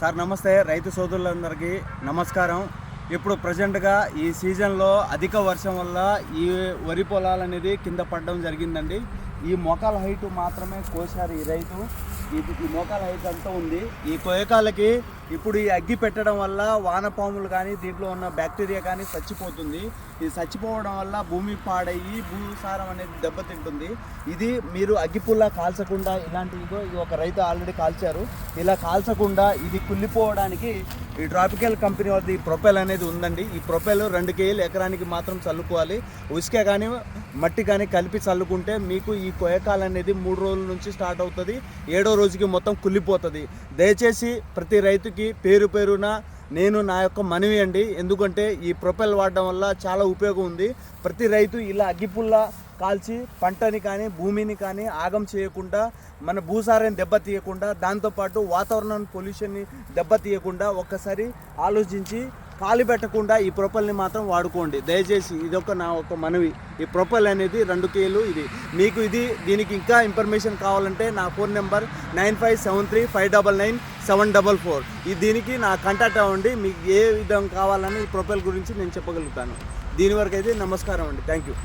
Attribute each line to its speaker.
Speaker 1: Sir నమస్తే, రైతు సోదరులందరికీ నమస్కారం. ఇప్పుడు ప్రజెంట్గా ఈ సీజన్లో అధిక వర్షం వల్ల ఈ వరి పొలాలు అనేది కింద పడడం జరిగిందండి. ఈ మోకాల హైట్ మాత్రమే కోసారు ఈ రైతు. ఈ మోకాల హైట్ అంతా ఉంది. ఈ కోయకాలకి ఇప్పుడు ఈ అగ్గి పెట్టడం వల్ల వానపాములు కానీ దీంట్లో ఉన్న బ్యాక్టీరియా కానీ చచ్చిపోతుంది. ఇది చచ్చిపోవడం వల్ల భూమి పాడయ్యి భూసారం అనేది దెబ్బతింటుంది. ఇది మీరు అగ్గిపుల్ల కాల్చకుండా ఇలాంటిదో ఇది ఒక రైతు ఆల్రెడీ కాల్చారు. ఇలా కాల్చకుండా ఇది కుళ్ళిపోవడానికి ఈ ట్రాపికల్ కంపెనీ వద్ద ఈ ప్రొపెల్ అనేది ఉందండి. ఈ ప్రొపెల్ 2 kg ఎకరానికి మాత్రం చల్లుకోవాలి. ఉసుక కానీ మట్టి కానీ కలిపి చల్లుకుంటే మీకు ఈ కోయకాలు అనేది 3 రోజుల నుంచి స్టార్ట్ అవుతుంది. 7వ రోజుకి మొత్తం కుళ్ళిపోతుంది. దయచేసి ప్రతి రైతుకి పేరున నేను నా యొక్క మనవి అండి. ఎందుకంటే ఈ ప్రొపెల్ వాడడం వల్ల చాలా ఉపయోగం ఉంది. ప్రతి రైతు ఇలా అగ్గిపుల్ల కాల్చి పంటని కానీ భూమిని కానీ ఆగం చేయకుండా, మన భూసారాన్ని దెబ్బతీయకుండా, దాంతోపాటు వాతావరణం పొల్యూషన్ని దెబ్బతీయకుండా ఒక్కసారి ఆలోచించి కాలు పెట్టకుండా ఈ ప్రొపెల్ని మాత్రం వాడుకోండి దయచేసి. ఇదొక నా ఒక మనవి. ఈ ప్రొపెల్ అనేది 2 kg ఇది మీకు. దీనికి ఇంకా ఇన్ఫర్మేషన్ కావాలంటే నా ఫోన్ నెంబర్ 9573599744. దీనికి నా కాంటాక్ట్ అవ్వండి. మీకు ఏ విధంగా కావాలని ఈ ప్రొపెల్ గురించి నేను చెప్పగలుగుతాను. దీని వరకు అయితే నమస్కారం అండి. Thank you.